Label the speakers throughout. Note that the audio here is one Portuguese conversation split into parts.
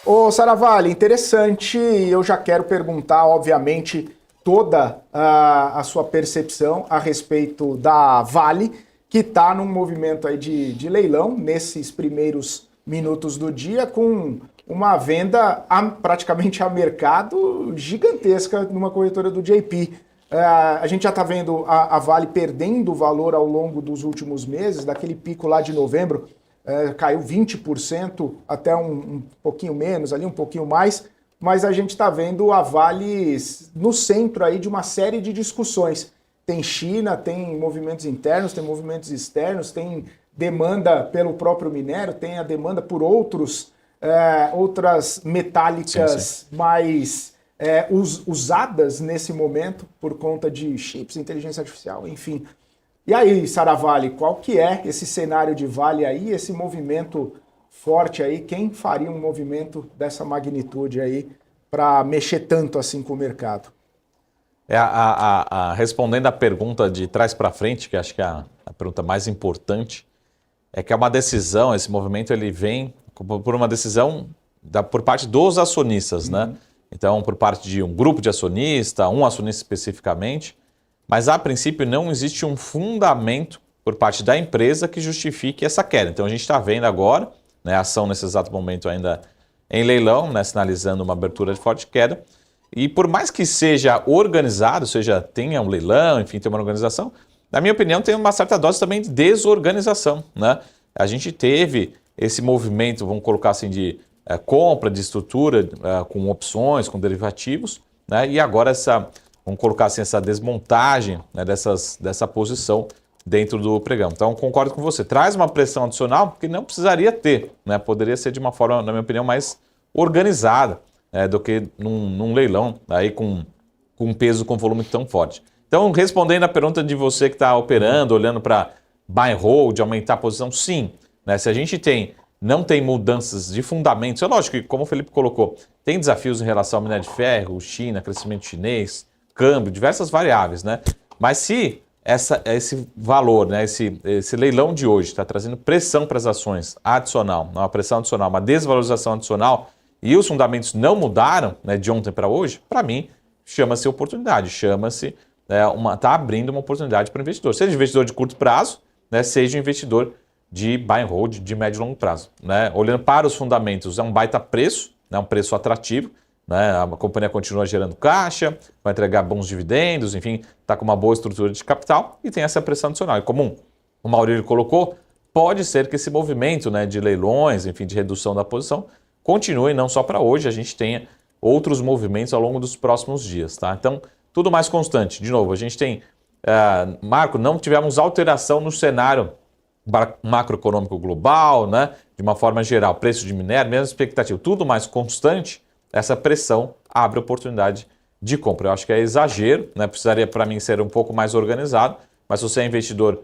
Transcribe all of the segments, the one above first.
Speaker 1: Ô, Saravalli, interessante. Eu já quero perguntar, obviamente, toda a sua percepção a respeito da Vale, que está num movimento aí de leilão nesses primeiros minutos do dia, com uma venda praticamente a mercado gigantesca numa corretora do JP. A gente já está vendo a Vale perdendo valor ao longo dos últimos meses, daquele pico lá de novembro. Caiu 20% até um pouquinho menos, ali um pouquinho mais, mas a gente está vendo a Vale no centro aí de uma série de discussões. Tem China, tem movimentos internos, tem movimentos externos, tem demanda pelo próprio minério, tem a demanda por outras metálicas
Speaker 2: Sim.
Speaker 1: mais usadas nesse momento por conta de chips, inteligência artificial, enfim. E aí, Saravalli, qual que é esse cenário de Vale aí, esse movimento forte aí? Quem faria um movimento dessa magnitude aí para mexer tanto assim com o mercado?
Speaker 2: Respondendo a pergunta de trás para frente, que acho que é a pergunta mais importante, é que é uma decisão, esse movimento ele vem por uma decisão por parte dos acionistas, né? Então, por parte de um grupo de acionistas, um acionista especificamente, mas a princípio não existe um fundamento por parte da empresa que justifique essa queda. Então a gente está vendo agora, né, a ação nesse exato momento ainda em leilão, né, sinalizando uma abertura de forte queda. E por mais que seja organizado, ou seja, tenha um leilão, enfim, tenha uma organização, na minha opinião tem uma certa dose também de desorganização, né? A gente teve esse movimento, vamos colocar assim, de compra de estrutura com opções, com derivativos, né? E agora vamos colocar assim, essa desmontagem, né, dessa posição dentro do pregão. Então, concordo com você. Traz uma pressão adicional que não precisaria ter, né? Poderia ser de uma forma, na minha opinião, mais organizada do que num leilão aí com um peso, com volume tão forte. Então, respondendo a pergunta de você que está operando, olhando para buy and hold, aumentar a posição, sim. Né? Se a gente não tem mudanças de fundamentos, é lógico que, como o Felipe colocou, tem desafios em relação ao minério de ferro, China, crescimento chinês, câmbio, diversas variáveis, né? Mas se esse valor, né, esse leilão de hoje está trazendo pressão para as ações adicional, uma pressão adicional, uma desvalorização adicional, e os fundamentos não mudaram, né, de ontem para hoje, para mim, chama-se oportunidade, está abrindo uma oportunidade para o investidor. Seja investidor de curto prazo, né, seja investidor de buy and hold, de médio e longo prazo. Né? Olhando para os fundamentos, é um baita preço, né, um preço atrativo, né? A companhia continua gerando caixa, vai entregar bons dividendos, enfim, está com uma boa estrutura de capital e tem essa pressão adicional. E como o Maurílio colocou, pode ser que esse movimento, né, de leilões, enfim, de redução da posição, continue não só para hoje, a gente tenha outros movimentos ao longo dos próximos dias. Tá? Então, tudo mais constante. De novo, a gente tem, Marco, não tivemos alteração no cenário macroeconômico global, né? De uma forma geral, preço de minério, mesma expectativa, tudo mais constante, essa pressão abre oportunidade de compra. Eu acho que é exagero, né? Precisaria para mim ser um pouco mais organizado, mas se você é investidor,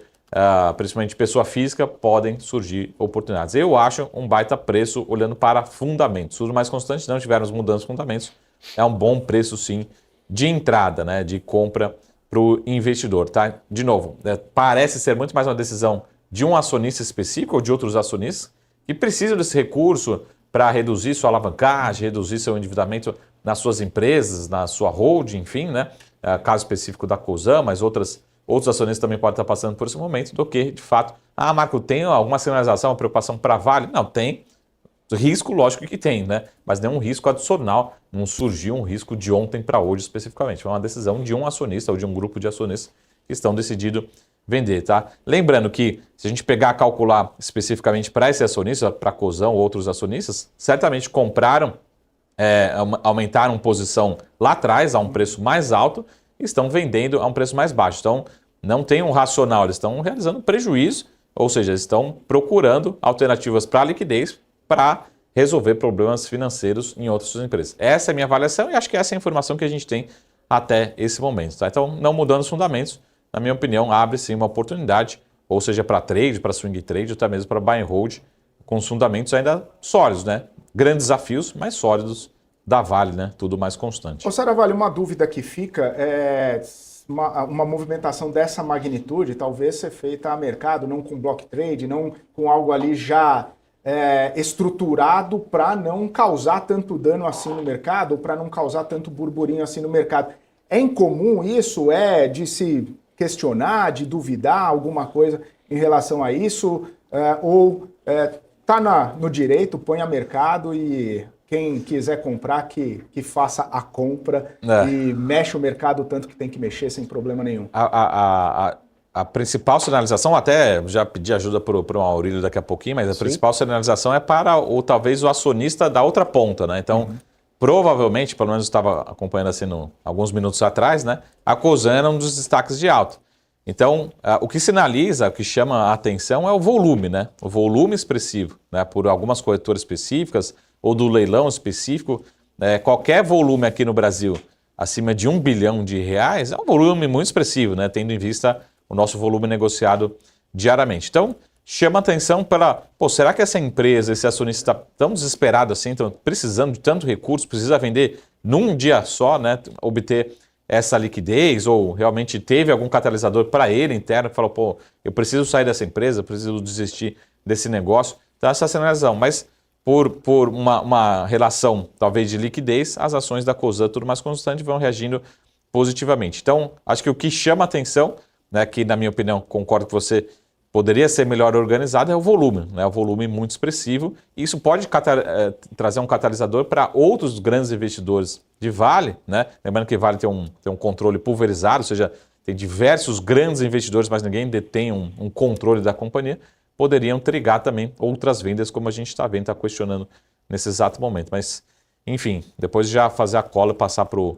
Speaker 2: principalmente pessoa física, podem surgir oportunidades. Eu acho um baita preço olhando para fundamentos. Tudo mais constante, não tivermos mudanças de fundamentos, é um bom preço sim de entrada, né? De compra para o investidor. Tá? De novo, parece ser muito mais uma decisão de um acionista específico ou de outros acionistas que precisam desse recurso para reduzir sua alavancagem, reduzir seu endividamento nas suas empresas, na sua holding, enfim, né? Caso específico da Cosan, mas outros acionistas também podem estar passando por esse momento, do que, de fato, Marco, tem alguma sinalização, uma preocupação para Vale? Não, tem. Risco, lógico que tem, né? Mas nenhum risco adicional, não surgiu um risco de ontem para hoje especificamente. Foi uma decisão de um acionista ou de um grupo de acionistas que estão decididos vender, tá? Lembrando que se a gente pegar calcular especificamente para esse acionista, para a Cosan ou outros acionistas, certamente compraram, aumentaram posição lá atrás a um preço mais alto e estão vendendo a um preço mais baixo. Então, não tem um racional, eles estão realizando prejuízo, ou seja, eles estão procurando alternativas para liquidez para resolver problemas financeiros em outras empresas. Essa é a minha avaliação e acho que essa é a informação que a gente tem até esse momento, tá? Então, não mudando os fundamentos, na minha opinião, abre sim uma oportunidade, ou seja, para trade, para swing trade, ou até mesmo para buy and hold, com os fundamentos ainda sólidos, né? Grandes desafios, mas sólidos da Vale, né? Tudo mais constante.
Speaker 1: Ô, Saravalli, uma dúvida que fica é uma movimentação dessa magnitude talvez ser feita a mercado, não com block trade, não com algo ali já estruturado para não causar tanto dano assim no mercado, ou para não causar tanto burburinho assim no mercado. É incomum isso? É de se questionar, de duvidar alguma coisa em relação a isso? Ou está no direito, põe a mercado e quem quiser comprar que faça a compra e mexe o mercado tanto que tem que mexer sem problema nenhum?
Speaker 2: A principal sinalização, até já pedi ajuda para o Maurílio daqui a pouquinho, mas a principal sinalização é para talvez o acionista da outra ponta, né? Então, provavelmente, pelo menos eu estava acompanhando assim alguns minutos atrás, né? A Cosan era um dos destaques de alta. Então, o que sinaliza, o que chama a atenção é o volume, né? O volume expressivo, né? Por algumas corretoras específicas ou do leilão específico. Qualquer volume aqui no Brasil acima de R$1 bilhão é um volume muito expressivo, né? Tendo em vista o nosso volume negociado diariamente. Então, chama atenção será que essa empresa, esse acionista está tão desesperado assim, estão precisando de tanto recurso, precisa vender num dia só, né? Obter essa liquidez, ou realmente teve algum catalisador para ele interno que falou, eu preciso sair dessa empresa, preciso desistir desse negócio. Então, essa é a sinalização. Mas por uma relação, talvez, de liquidez, as ações da Cosan, tudo mais constante, vão reagindo positivamente. Então, acho que o que chama atenção, né, que na minha opinião, concordo que você poderia ser melhor organizado, é o volume, né, o volume muito expressivo. E isso pode trazer um catalisador para outros grandes investidores de Vale, né? Lembrando que Vale tem um controle pulverizado, ou seja, tem diversos grandes investidores, mas ninguém detém um controle da companhia, poderiam trigar também outras vendas, como a gente está vendo, está questionando nesse exato momento. Mas, enfim, depois de já fazer a cola e passar para o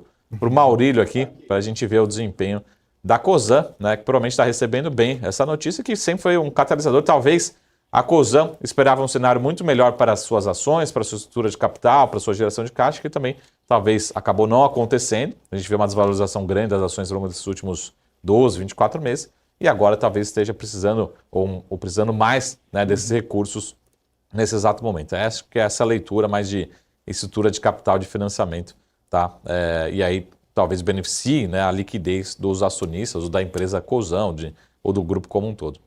Speaker 2: Maurílio aqui, para a gente ver o desempenho da Cosan, né, que provavelmente está recebendo bem essa notícia, que sempre foi um catalisador. Talvez a Cosan esperava um cenário muito melhor para as suas ações, para a sua estrutura de capital, para a sua geração de caixa, que também talvez acabou não acontecendo. A gente vê uma desvalorização grande das ações ao longo desses últimos 12, 24 meses, e agora talvez esteja precisando, ou precisando mais, né, desses recursos nesse exato momento. Acho que é essa leitura mais de estrutura de capital de financiamento, tá? E aí talvez beneficie, né, a liquidez dos acionistas ou da empresa Cosan ou do grupo como um todo.